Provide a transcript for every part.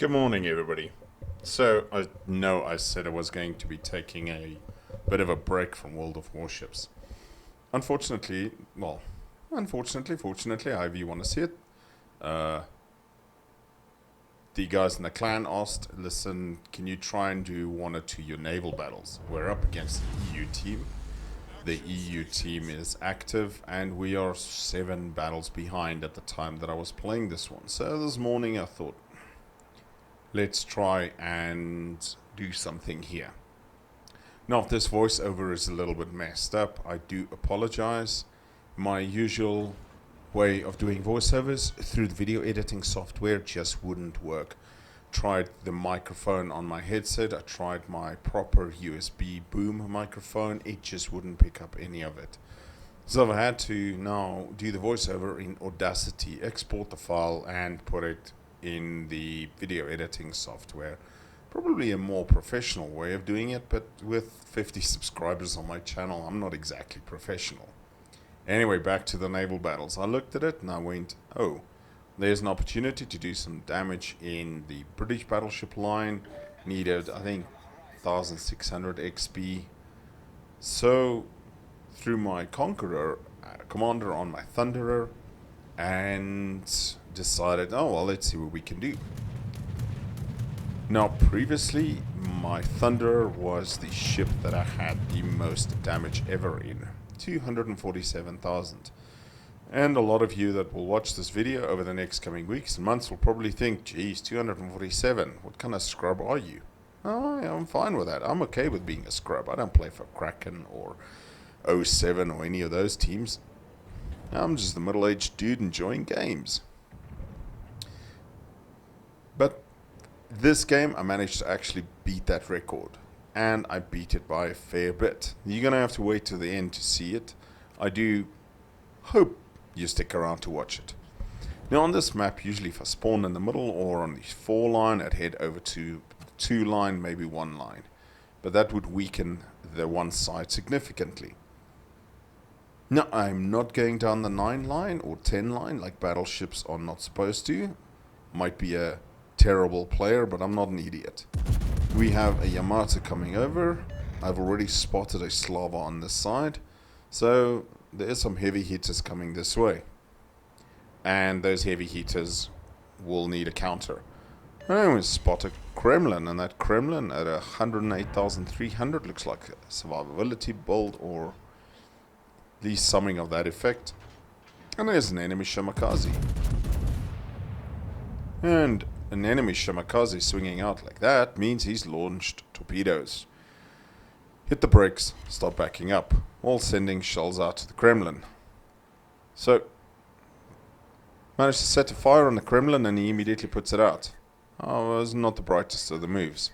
Good morning, everybody. So, I know I said I was going to be taking a bit of a break from World of Warships. Unfortunately, fortunately, however you want to see it, uh, the guys in the clan asked, listen, can you try and do one or two your naval battles? We're up against the EU team. The EU team is active, and we are 7 battles behind at the time that I was playing this one. So this morning I thought, let's try and do something here. Now, if this voiceover is a little bit messed up, I do apologize. My usual way of doing voiceovers through the video editing software just wouldn't work. Tried the microphone on my headset, I tried my proper USB boom microphone, it just wouldn't pick up any of it. So I've had to now do the voiceover in Audacity, export the file and put it in the video editing software. Probably a more professional way of doing it, but with 50 subscribers on my channel, I'm not exactly professional. Anyway, back to the naval battles. I looked at it and I went, oh, there's an opportunity to do some damage in the British battleship line. Needed, I think, 1600 XP. So, through my Conqueror commander on my Thunderer, and decided, oh well, let's see what we can do. Now, previously, my Thunderer was the ship that I had the most damage ever in, 247,000. And a lot of you that will watch this video over the next coming weeks and months will probably think, geez, 247, what kind of scrub are you? Oh, yeah, I'm fine with that. I'm okay with being a scrub. I don't play for Kraken or 07 or any of those teams. I'm just a middle-aged dude enjoying games. But this game, I managed to actually beat that record. And I beat it by a fair bit. You're going to have to wait to the end to see it. I do hope you stick around to watch it. Now on this map, usually if I spawn in the middle or on the 4 line, I'd head over to 2 line, maybe 1 line. But that would weaken the one side significantly. Now, I'm not going down the 9 line or 10 line like battleships are not supposed to. Might be a terrible player, but I'm not an idiot. We have a Yamato coming over. I've already spotted a Slava on this side. So, there is some heavy hitters coming this way. And those heavy hitters will need a counter. I spot a Kremlin, and that Kremlin at 108,300 looks like a survivability build or at least something of that effect. And there's an enemy Shimakaze. And an enemy Shimakaze swinging out like that means he's launched torpedoes. Hit the brakes, start backing up, while sending shells out to the Kremlin. So, managed to set a fire on the Kremlin and he immediately puts it out. Oh, it was not the brightest of the moves.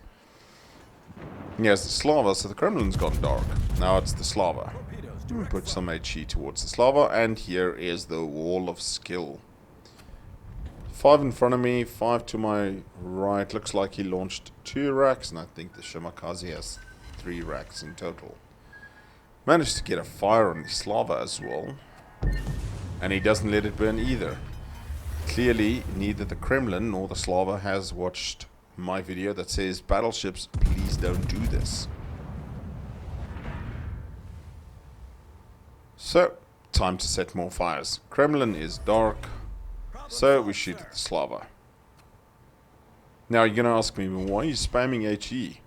He has the Slava, so the Kremlin's gone dark. Now it's the Slava. Put some HE towards the Slava, and here is the wall of skill. 5 in front of me, 5 to my right. Looks like he launched 2 racks, and I think the Shimakaze has 3 racks in total. Managed to get a fire on the Slava as well, and he doesn't let it burn either. Clearly, neither the Kremlin nor the Slava has watched my video that says, battleships, please don't do this. So, time to set more fires. Kremlin is dark, so we shoot at the Slava. Now you're gonna ask me, why are you spamming HE?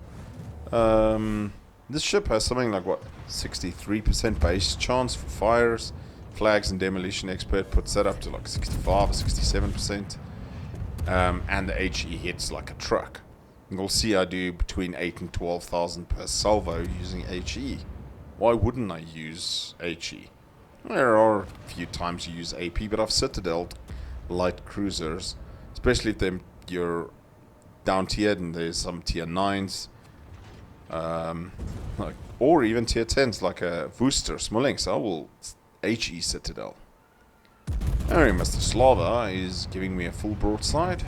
This ship has something like, what, 63% base chance for fires. Flags and Demolition Expert puts that up to like 65 or 67%. And the HE hits like a truck. You'll see I do between 8 and 12,000 per salvo using HE. Why wouldn't I use HE? There are a few times you use AP, but I've Citadel light cruisers, especially if you're down tiered and there's some tier 9s, or even tier 10s like a Worcester Smolensk. I will HE Citadel. Anyway, Mr. Slava is giving me a full broadside,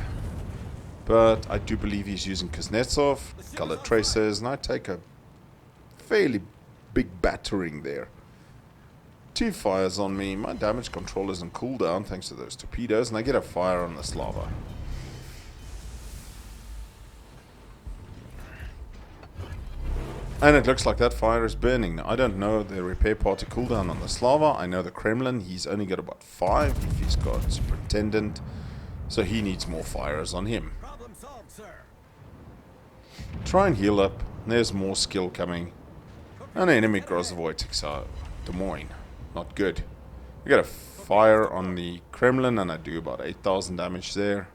but I do believe he's using Kuznetsov, colored tracers, and I take a fairly big battering there. 2 fires on me, my damage control is on cooldown thanks to those torpedoes, and I get a fire on the Slava. And it looks like that fire is burning. Now, I don't know the repair party cooldown on the Slava. I know the Kremlin, he's only got about 5 if he's got Superintendent. So he needs more fires on him. Problem solved, sir. Try and heal up. There's more skill coming. An enemy Grozavoy takes out Des Moines. Not good. We got a fire on the Kremlin and I do about 8,000 damage there.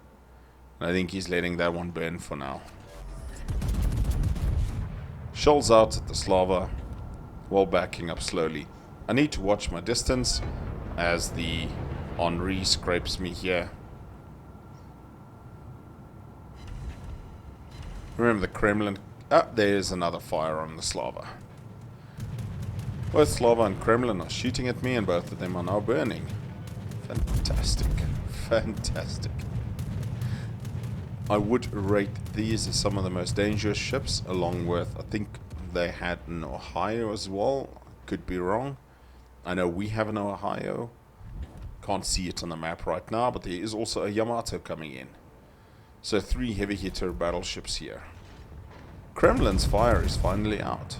And I think he's letting that one burn for now. Shells out at the Slava while backing up slowly. I need to watch my distance as the Henri scrapes me here. Remember the Kremlin. Ah, there's another fire on the Slava. Both Slava and Kremlin are shooting at me and both of them are now burning. Fantastic. Fantastic. I would rate these as some of the most dangerous ships, along with, I think they had an Ohio as well. Could be wrong. I know we have an Ohio. Can't see it on the map right now, but there is also a Yamato coming in. So 3 heavy hitter battleships here. Kremlin's fire is finally out.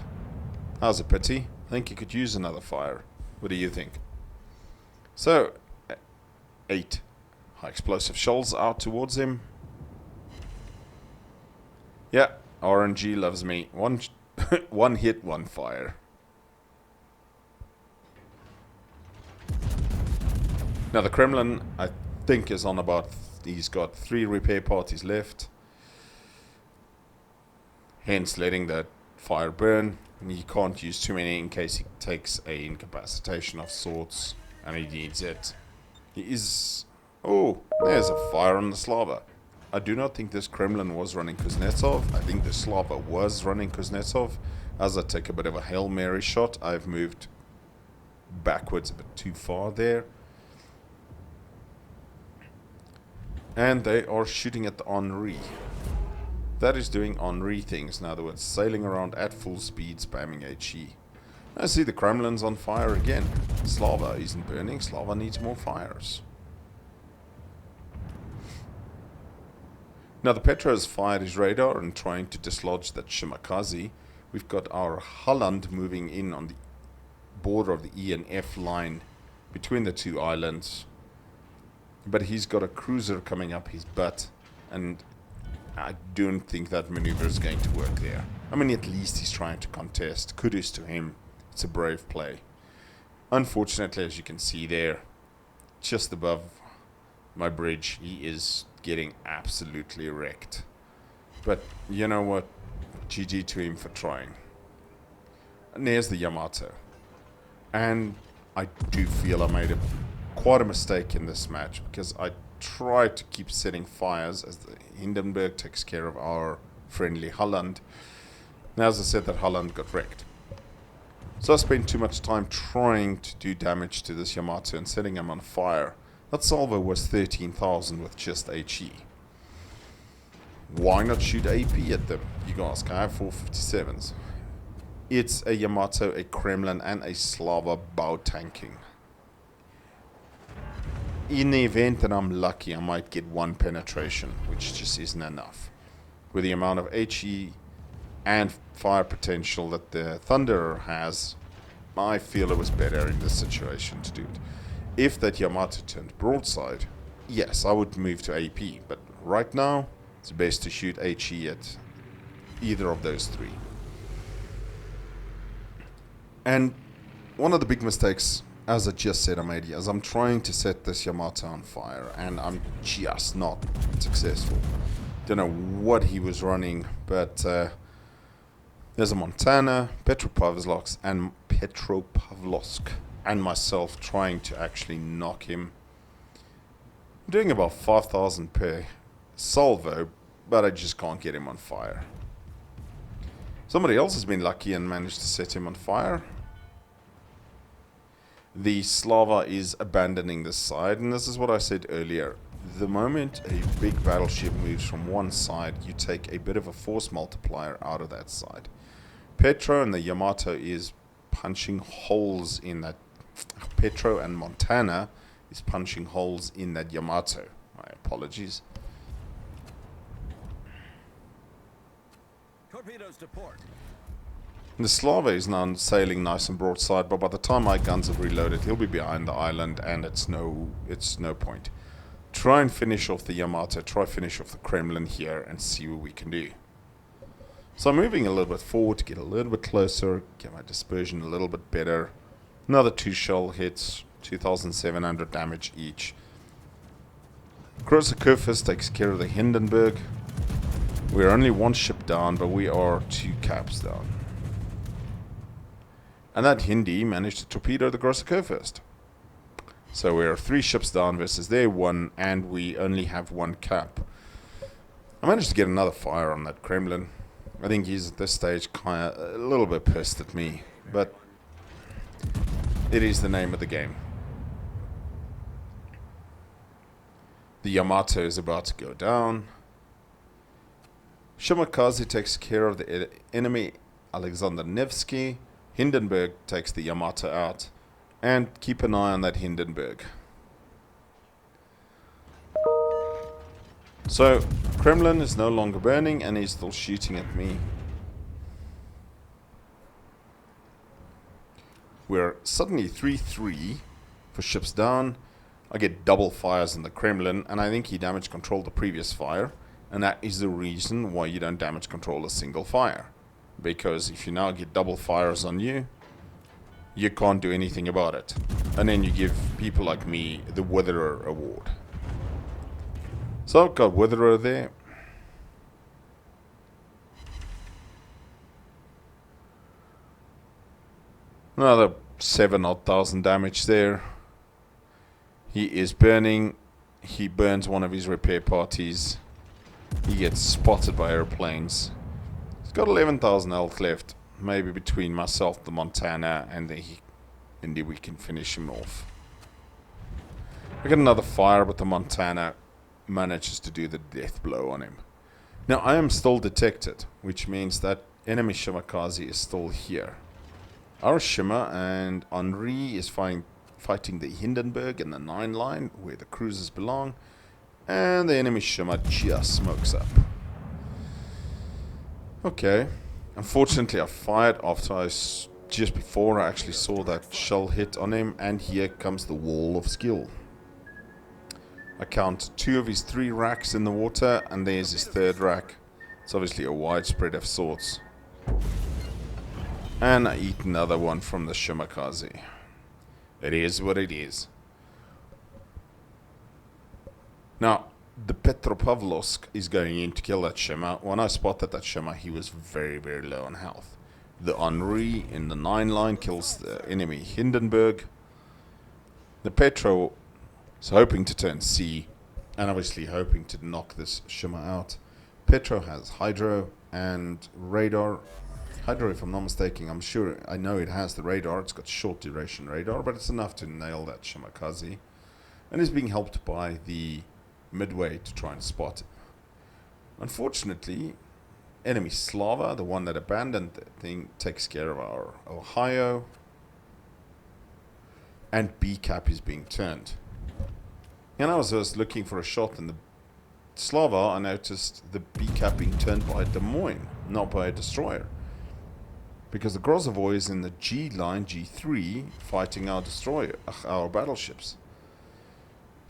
How's a pity? I think you could use another fire. What do you think? So, 8 high explosive shells out towards him. Yeah, RNG loves me. One hit, one fire. Now the Kremlin, I think, is on about... He's got 3 repair parties left. Hence letting that fire burn. And he can't use too many in case he takes a incapacitation of sorts. And he needs it. He is... Oh, there's a fire on the Slava. I do not think this Kremlin was running Kuznetsov. I think the Slava was running Kuznetsov. As I take a bit of a Hail Mary shot, I've moved backwards a bit too far there. And they are shooting at the Henri. That is doing Henri things. In other words, sailing around at full speed, spamming HE. I see the Kremlin's on fire again. Slava isn't burning. Slava needs more fires. Now the Petro has fired his radar and trying to dislodge that Shimakaze. We've got our Holland moving in on the border of the E and F line between the 2 islands. But he's got a cruiser coming up his butt, and I don't think that maneuver is going to work there. I mean, at least he's trying to contest. Kudos to him. It's a brave play. Unfortunately, as you can see there, just above my bridge, he is getting absolutely wrecked. But you know what? GG to him for trying. And there's the Yamato. And I do feel I made quite a mistake in this match, because I tried to keep setting fires as the Hindenburg takes care of our friendly Holland. Now, as I said, that Holland got wrecked. So I spent too much time trying to do damage to this Yamato and setting him on fire. That salvo was 13,000 with just HE. Why not shoot AP at them? You ask. I have 457s. It's a Yamato, a Kremlin, and a Slava bow tanking. In the event that I'm lucky, I might get 1 penetration, which just isn't enough. With the amount of HE and fire potential that the Thunderer has, I feel it was better in this situation to do it. If that Yamato turned broadside, yes, I would move to AP, but right now, it's best to shoot HE at either of those 3. And one of the big mistakes, as I just said, I made here, is I'm trying to set this Yamato on fire, and I'm just not successful. Don't know what he was running, but there's a Montana, Petropavlovsk, and myself trying to actually knock him. I'm doing about 5,000 per salvo, but I just can't get him on fire. Somebody else has been lucky and managed to set him on fire. The Slava is abandoning this side, and this is what I said earlier. The moment a big battleship moves from one side, you take a bit of a force multiplier out of that side. Petro and the Yamato is punching holes in that. Petro and Montana is punching holes in that Yamato. My apologies. Torpedoes to port. The Slava is now sailing nice and broadside, but by the time my guns have reloaded, he'll be behind the island, and it's no point. Try and finish off the Yamato, try finish off the Kremlin here, and see what we can do. So I'm moving a little bit forward to get a little bit closer, get my dispersion a little bit better. Another 2 shell hits, 2,700 damage each. Große takes care of the Hindenburg. We're only 1 ship down, but we are 2 caps down. And that Hindi managed to torpedo the Große. So we're 3 ships down versus their 1, and we only have 1 cap. I managed to get another fire on that Kremlin. I think he's at this stage kind of a little bit pissed at me, but it is the name of the game. The Yamato is about to go down. Shimakaze takes care of the enemy Alexander Nevsky. Hindenburg takes the Yamato out. And keep an eye on that Hindenburg. So, Kremlin is no longer burning and he's still shooting at me. We're suddenly 3-3 for ships down. I get double fires in the Kremlin, and I think he damage controlled the previous fire. And that is the reason why you don't damage control a single fire. Because if you now get double fires on you, you can't do anything about it. And then you give people like me the Witherer Award. So I've got Witherer there. Another 7,000 damage there. He is burning. He burns one of his repair parties. He gets spotted by airplanes. He's got 11,000 health left. Maybe between myself, the Montana, and then we can finish him off. I get another fire, but the Montana manages to do the death blow on him. Now I am still detected, which means that enemy Shimakaze is still here. Our Shima and Henri is fighting the Hindenburg in the 9 line, where the cruisers belong, and the enemy Shima just smokes up. Okay. Unfortunately, I fired after just before I actually saw that shell hit on him, and here comes the wall of skill. I count 2 of his 3 racks in the water, and there's his 3rd rack. It's obviously a widespread of sorts. And I eat another one from the Shimakaze. It is what it is. Now, the Petropavlovsk is going in to kill that Shima. When I spotted that Shima, he was very, very low on health. The Henri in the 9 line kills the enemy Hindenburg. The Petro is hoping to turn C, and obviously hoping to knock this Shima out. Petro has Hydro and Radar. Hydro, if I'm not mistaken, I know it has the radar. It's got short duration radar, but it's enough to nail that Shimakaze. And is being helped by the Midway to try and spot him. Unfortunately, enemy Slava, the one that abandoned the thing, takes care of our Ohio. And B cap is being turned. And I was just looking for a shot in the Slava. I noticed the B cap being turned by a Des Moines, not by a destroyer. Because the Grozovoy is in the G line, G3, fighting our destroyer, our battleships.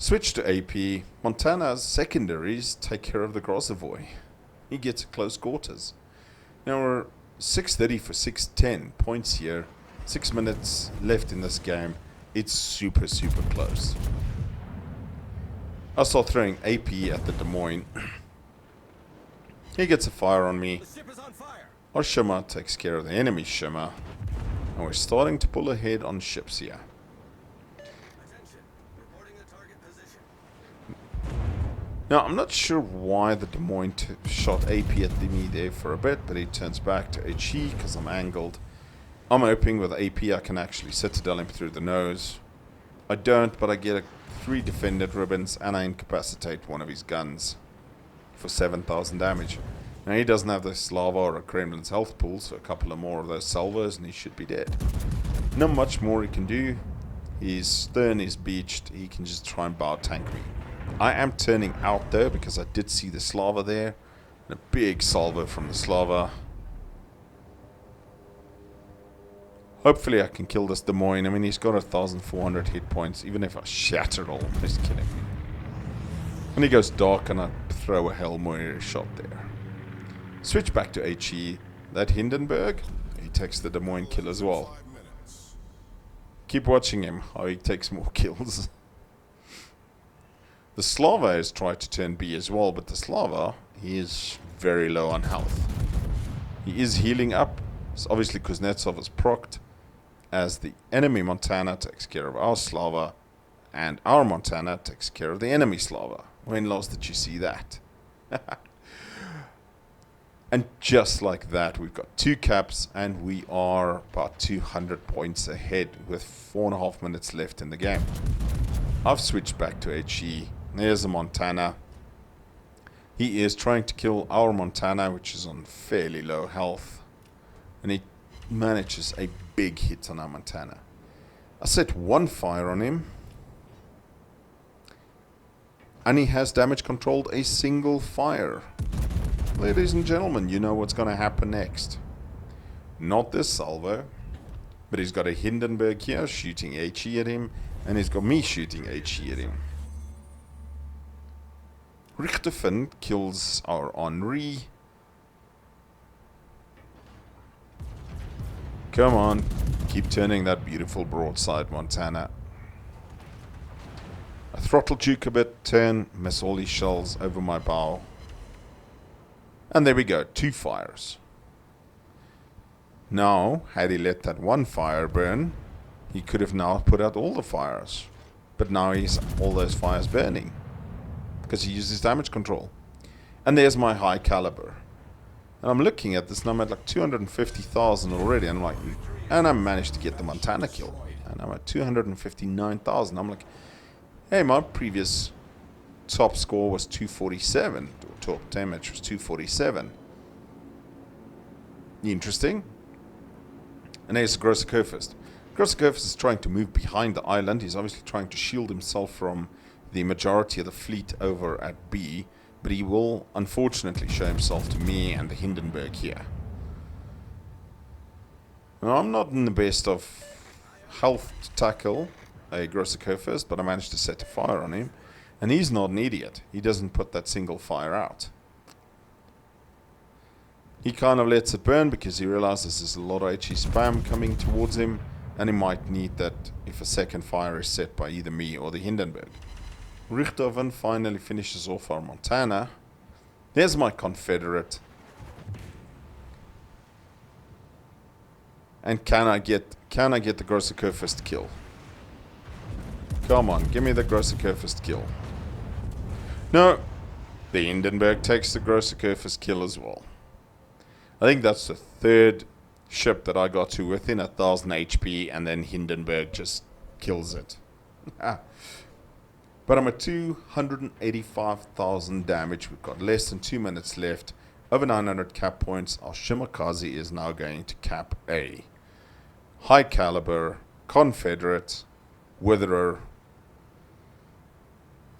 Switch to AP. Montana's secondaries take care of the Grozovoy. He gets close quarters. Now we're 6:30 for 6:10 points here. 6 minutes left in this game. It's super, super close. I start throwing AP at the Des Moines. He gets a fire on me. Our Shima takes care of the enemy Shima. And we're starting to pull ahead on ships here. Now, I'm not sure why the Des Moines shot AP at me there for a bit, but he turns back to HE because I'm angled. I'm hoping with AP I can actually citadel him through the nose. I don't, but I get 3 defended ribbons and I incapacitate one of his guns for 7,000 damage. Now, he doesn't have the Slava or a Kremlin's health pool, so a couple of more of those salvos and he should be dead. Not much more he can do. His stern is beached. He can just try and bow tank me. I am turning out though because I did see the Slava there. And a big salvo from the Slava. Hopefully I can kill this Des Moines. I mean, he's got 1,400 hit points. Even if I shatter all, he's killing me. When he goes dark and I throw a Hail Mary shot there. Switch back to HE. That Hindenburg, he takes the Des Moines kill as well. Keep watching him, how he takes more kills. The Slava has tried to turn B as well, but the Slava, he is very low on health. He is healing up. It's obviously Kuznetsov is procced, as the enemy Montana takes care of our Slava, and our Montana takes care of the enemy Slava. When last did you see that? And just like that, we've got 2 caps, and we are about 200 points ahead with 4.5 minutes left in the game. I've switched back to HE. There's a Montana. He is trying to kill our Montana, which is on fairly low health. And he manages a big hit on our Montana. I set 1 fire on him. And he has damage controlled a single fire. Ladies and gentlemen, you know what's going to happen next. Not this salvo. But he's got a Hindenburg here shooting HE at him. And he's got me shooting HE at him. Richterfin kills our Henri. Come on, keep turning that beautiful broadside, Montana. I throttle juke a bit, turn, miss all these shells over my bow. And there we go, 2 fires. Now, had he let that 1 fire burn, he could have now put out all the fires. But now he's all those fires burning, because he uses damage control. And there's my high caliber. And I'm looking at this and I'm at like 250,000 already. And I'm like, and I managed to get the Montana kill. And I'm at 259,000. I'm like, hey, my previous top score was 247. Or top damage was 247. Interesting. And there's Grosser-Kurfürst. Grosser-Kurfürst is trying to move behind the island. He's obviously trying to shield himself from the majority of the fleet over at B. But he will, unfortunately, show himself to me and the Hindenburg here. Now, I'm not in the best of health to tackle a Grosser-Kurfürst, but I managed to set a fire on him. And he's not an idiot. He doesn't put that single fire out. He kind of lets it burn because he realizes there's a lot of HE spam coming towards him. And he might need that if a second fire is set by either me or the Hindenburg. Richthofen finally finishes off our Montana. There's my Confederate. And can I get the Grosser-Kurfürst kill? Come on, give me the Grosser-Kurfürst kill. No, the Hindenburg takes the Grosser-Kurfürst kill as well. I think that's the 3rd ship that I got to within 1,000 HP, and then Hindenburg just kills it. But I'm at 285,000 damage. We've got less than 2 minutes left. Over 900 cap points. Our Shimakaze is now going to cap A. High caliber, Confederate, Witherer.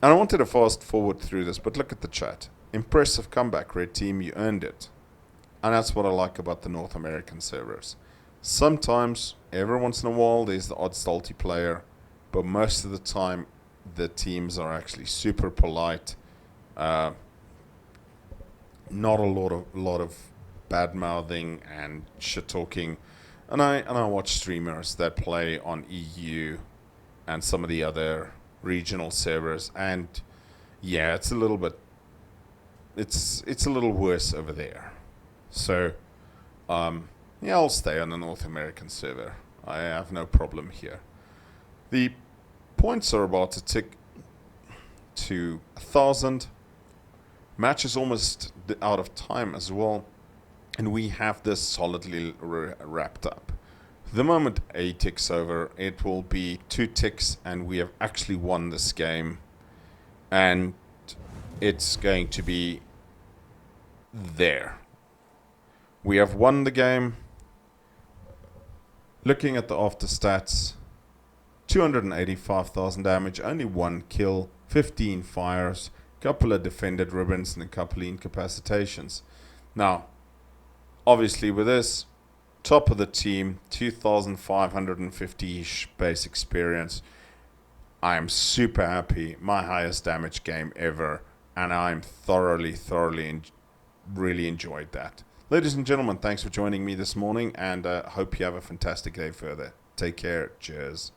And I wanted to fast forward through this, but look at the chat. Impressive comeback, Red Team. You earned it. And that's what I like about the North American servers. Sometimes, every once in a while, there's the odd salty player. But most of the time, the teams are actually super polite. Not a lot of bad mouthing and shit talking. And I watch streamers that play on EU and some of the other regional servers, and yeah, it's a little worse over there. So yeah, I'll stay on the North American server. I have no problem here. The points are about to tick to 1,000. Match is almost out of time as well, and we have this solidly wrapped up. The moment A ticks over, it will be 2 ticks, and we have actually won this game, and it's going to be there. We have won the game. Looking at the after stats, 285,000 damage, only 1 kill, 15 fires, couple of defended ribbons, and a couple of incapacitations. Now, obviously with this, top of the team, 2,550 base experience. I am super happy. My highest damage game ever, and I'm thoroughly, really enjoyed that. Ladies and gentlemen, thanks for joining me this morning, and hope you have a fantastic day further. Take care. Cheers.